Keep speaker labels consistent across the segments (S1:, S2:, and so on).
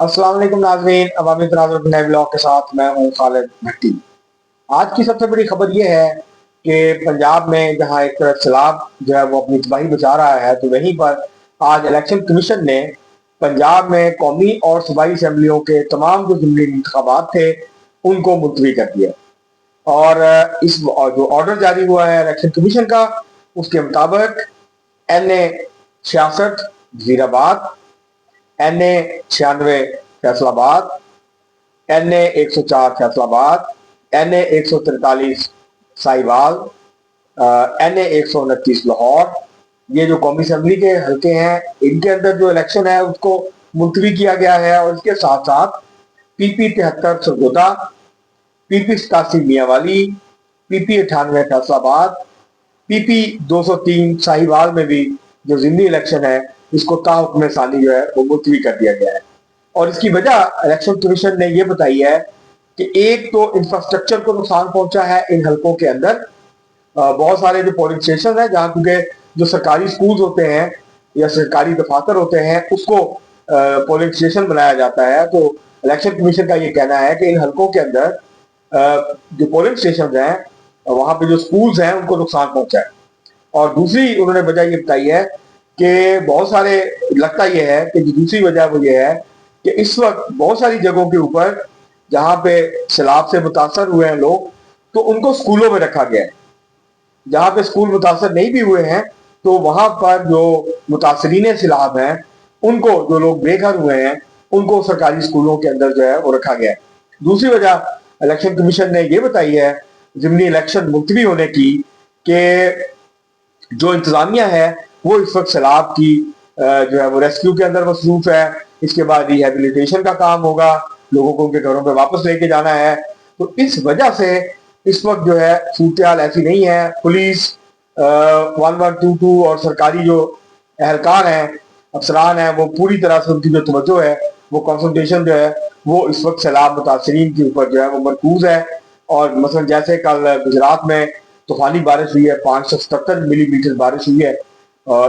S1: अस्सलाम वालेकुम नाज़रीन, अवामी तनाज़ुर के नए ब्लॉग के साथ मैं हूं खालिद भट्टी। आज की सबसे बड़ी खबर यह है कि पंजाब में जहां एक तरफ सैलाब जो है वो अपनी तबाही मचा रहा है, तो वहीं पर आज इलेक्शन कमीशन ने पंजाब में कौमी और सूबाई असम्बलियों के तमाम जो ज़िमनी इंतखाबात थे उनको मुलतवी कर दिया। और इस जो ऑर्डर जारी हुआ है इलेक्शन कमीशन का, उसके मुताबिक NA 66 Wazirabad, NA 96 Faisalabad, NA 104 Faisalabad, NA 143 Sahiwal, NA 129 Lahore, ये जो कौमी असम्बली के हल्के हैं इनके अंदर जो इलेक्शन है उसको मुलतवी किया गया है। और इसके साथ साथ PP 73 Sargodha, PP 87 Mianwali, PP 98 Faisalabad, PP 203 Sahiwal में भी जो जिमनी इलेक्शन है इसको ताहुक्म सानी जो है वो मुलतवी कर दिया गया है। और इसकी वजह इलेक्शन कमीशन ने यह बताई है कि एक तो इंफ्रास्ट्रक्चर को नुकसान पहुंचा है इन हलकों के अंदर। बहुत सारे जो पोलिंग स्टेशन है जहां, क्योंकि जो सरकारी स्कूल होते हैं या सरकारी दफातर होते हैं उसको पोलिंग स्टेशन बनाया जाता है, तो इलेक्शन कमीशन का ये कहना है कि इन हलकों के अंदर जो पोलिंग स्टेशन हैं वहां पे जो स्कूल्स हैं उनको नुकसान पहुंचा है। और दूसरी उन्होंने वजह ये बताई है कि बहुत सारे, लगता यह है कि जो दूसरी वजह वो ये है कि इस वक्त बहुत सारी जगहों के ऊपर जहां पे सैलाब से मुतासर हुए हैं लोग, तो उनको स्कूलों में रखा गया है। जहां पे स्कूल मुतासर नहीं भी हुए हैं तो वहां पर जो मुतासरीन सैलाब हैं उनको, जो लोग बेघर हुए हैं, उनको सरकारी स्कूलों के अंदर जो है वो रखा गया है। दूसरी वजह इलेक्शन कमीशन ने ये बताई है जिमनी इलेक्शन मुलतवी होने की, कि जो इंतजामिया है वो इस वक्त सैलाब की जो है वो रेस्क्यू के अंदर मसरूफ है। इसके बाद रिहेबिलिटेशन का काम होगा, लोगों को उनके घरों पे वापस लेके जाना है। तो इस वजह से इस वक्त जो है सूरत हाल ऐसी नहीं है। पुलिस 1122 और सरकारी जो एहलकार हैं, अफसरान हैं, वो पूरी तरह से उनकी जो तवज्जो है, वो कंसंट्रेशन जो है वो इस वक्त सैलाब मुतासरीन के ऊपर जो है वो मरकूज है। और मसलन जैसे कल गुजरात में तूफानी बारिश हुई है, 577 मिलीमीटर बारिश हुई है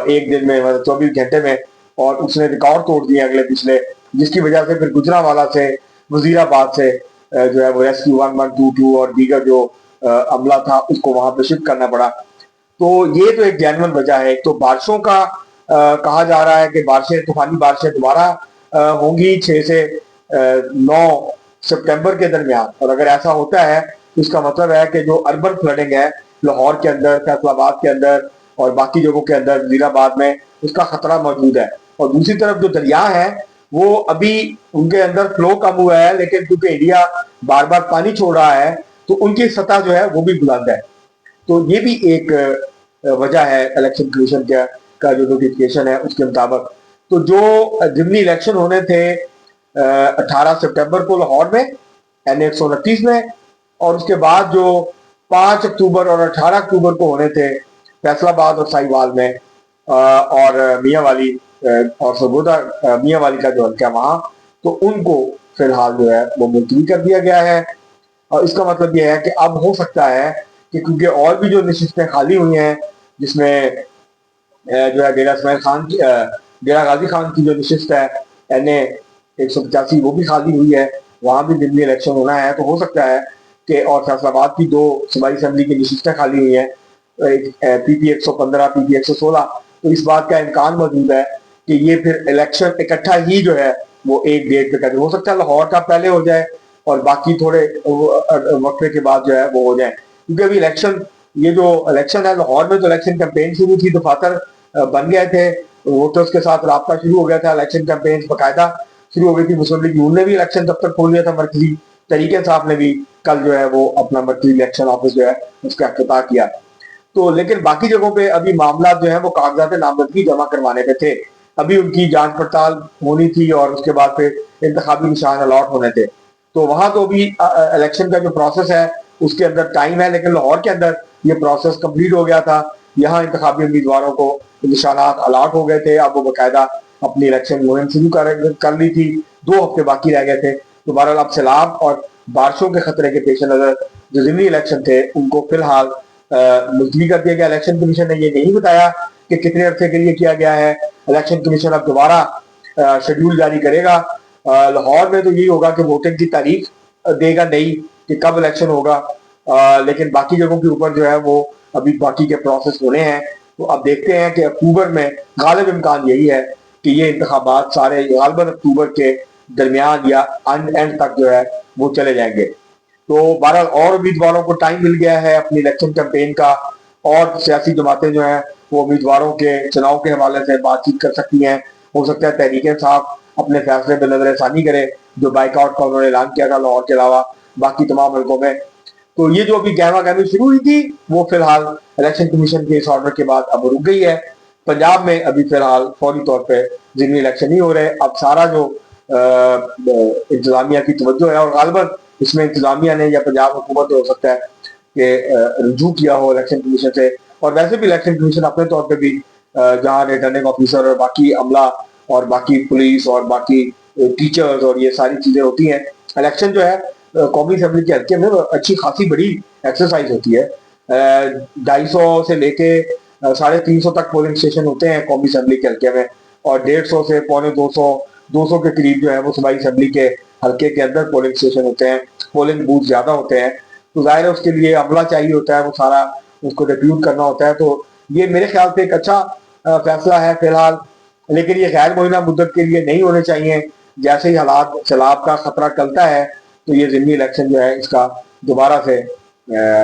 S1: एक दिन में, मतलब 24 घंटे में, और उसने रिकॉर्ड तोड़ दिए अगले पिछले, जिसकी वजह से फिर गुजरावाला से, वजीराबाद से जो है वो रेस्क्यू 1122 और दीगर जो अमला था उसको वहां पे शिफ्ट करना पड़ा। तो ये तो एक जेन्युइन वजह है। एक तो बारिशों का कहा जा रहा है कि बारिशें, तूफानी बारिशें दोबारा होंगी 6 से 9 सितंबर के दरमियान। और अगर ऐसा होता है तो इसका मतलब है कि जो अर्बन फ्लडिंग है लाहौर के अंदर, फैसलाबाद के अंदर और बाकी जगहों के अंदर, वजीराबाद में, उसका खतरा मौजूद है। और दूसरी तरफ जो दरिया है वो अभी उनके अंदर फ्लो कम हुआ है, लेकिन क्योंकि इंडिया बार बार पानी छोड़ रहा है तो उनकी सतह जो है वो भी बुलंद है। तो ये भी एक वजह है इलेक्शन कमीशन का जो नोटिफिकेशन है उसके मुताबिक। तो जो जिमनी इलेक्शन होने थे 18 सितंबर को लाहौर में, NA 129 में, और उसके बाद जो 5 अक्टूबर और 18 अक्टूबर को होने थे फैसलाबाद और साहिवाल में, और मियांवाली और सरगोदा, मियांवाली का जो हल्का वहां, तो उनको फिलहाल जो है वो मुलतवी कर दिया गया है। और इसका मतलब यह है कि अब हो सकता है कि क्योंकि और भी जो नशिस्तें खाली हुई हैं, जिसमें जो है डेरा इसमाइल खान की, डेरा गाजी खान की जो नशिस्त है NA 185, वो भी खाली हुई है, वहां भी दिल्ली इलेक्शन होना है। तो हो सकता है कि, और फैसलाबाद की 2 सूबाई असम्बली की नशिस्तें खाली हुई हैं, PP 115, PP 116, तो इस बात का इम्कान मौजूद है कि ये फिर इलेक्शन इकट्ठा ही जो है वो एक डेट पे कर, हो सकता है लाहौर का पहले हो जाए और बाकी थोड़े वक्फे के बाद जो है वो हो जाए। क्योंकि अभी इलेक्शन, ये जो इलेक्शन है लाहौर में, तो इलेक्शन कैंपेन शुरू थी, दफातर बन गए थे, वोटर्स के साथ रब्ता शुरू हो गया था, इलेक्शन कैंपेन बाकायदा शुरू हो गई थी। मुस्लिम लीग नून ने भी इलेक्शन दफ्तर खोल दिया था मरकजी, तरीके साहब ने भी कल जो है वो अपना मरकजी इलेक्शन ऑफिस जो है उसका इफ्तिताह किया। तो लेकिन बाकी जगहों पे अभी मामला जो है वो कागजात नामजदगी जमा करवाने पे थे, अभी उनकी जांच पड़ताल होनी थी और उसके बाद फिर इंतखाबी निशान अलॉट होने थे। तो वहां तो अभी इलेक्शन का जो प्रोसेस है उसके अंदर टाइम है, लेकिन लाहौर के अंदर ये प्रोसेस कंप्लीट हो गया था। यहाँ इंतखाबी उम्मीदवारों को निशानात अलॉट हो गए थे, अब वो बाकायदा अपनी इलेक्शन मुहिम शुरू कर ली थी, 2 हफ्ते बाकी रह गए थे। तो बहरहाल अब सैलाब और बारिशों के खतरे के पेश नजर जो जिमनी इलेक्शन थे उनको फिलहाल मुलतवी कर दिया गया। इलेक्शन कमीशन ने ये नहीं बताया कि कितने अरसे के लिए किया गया है। इलेक्शन कमीशन अब दोबारा शेड्यूल जारी करेगा लाहौर में तो यही होगा कि वोटिंग की तारीख देगा नहीं कि कब इलेक्शन होगा, लेकिन बाकी जगहों के ऊपर जो है वो अभी बाकी के प्रोसेस होने हैं। तो अब देखते हैं कि अक्टूबर में गालिब इम्कान यही है कि ये इंतखाबात सारे गालबन अक्टूबर के दरमियान या एंड तक जो है वो चले जाएंगे। तो बहरहाल और उम्मीदवारों को टाइम मिल गया है अपनी इलेक्शन कैंपेन का, और सियासी जमातें जो हैं वो उम्मीदवारों के चुनाव के हवाले से बातचीत कर सकती हैं। हो सकता है तहरीक इंसाफ अपने फैसले पर नजरसानी करे, जो बाइकआउट का उन्होंने ऐलान किया था लाहौर के अलावा बाकी तमाम हल्कों में। तो ये जो अभी गहमा गहमी शुरू हुई थी वो फिलहाल इलेक्शन कमीशन के इस ऑर्डर के बाद अब रुक गई है। पंजाब में अभी फिलहाल फौरी तौर पे जिमनी इलेक्शन नहीं हो रहे। अब सारा जो इंतजामिया की तवज्जो है, और गालबन इसमें इंतजामिया ने या पंजाब हुकूमत हो सकता है कि रुजू किया हो इलेक्शन कमीशन से। और वैसे भी इलेक्शन कमीशन अपने तौर पे भी जहाँ रिटर्निंग ऑफिसर और बाकी अमला और बाकी पुलिस और बाकी टीचर्स और ये सारी चीजें होती हैं, इलेक्शन जो है कौमी असेंबली के हल्के में अच्छी खासी बड़ी एक्सरसाइज होती है। 250 से लेके 350 तक पोलिंग स्टेशन होते हैं कौमी असेंबली के हल्के में, और 150 से पौने 200 के करीब जो है वो सूबाई असेंबली के हल्के के अंदर पोलिंग स्टेशन होते हैं, पोलिंग बूथ ज्यादा होते हैं। तो जाहिर है उसके लिए अमला चाहिए होता है, वो सारा उसको डिप्यूट करना होता है। तो ये मेरे ख्याल से एक अच्छा फैसला है फिलहाल, लेकिन ये गैर मुइना मुद्दत के लिए नहीं होने चाहिए। जैसे ही हालात सैलाब का खतरा टलता है तो ये जिमनी इलेक्शन जो है इसका दोबारा से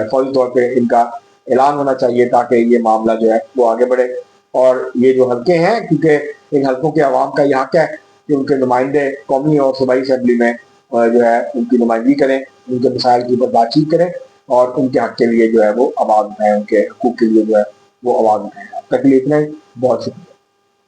S1: फौरी तौर पे इनका ऐलान होना चाहिए, ताकि ये मामला जो है वो आगे बढ़े। और ये जो हल्के हैं, क्योंकि इन हल्कों के अवाम का यह हक है कि उनके नुमाइंदे कौमी और सूबाई असेंबली में जो है उनकी नुमाइंदगी करें, उनके मसाइल के ऊपर बातचीत करें और उनके हक के लिए जो है वो आवाज उठाएं, उनके हकूक के लिए जो है वो आवाज उठाएं। अब तक के लिए इतना ही, बहुत शुक्रिया।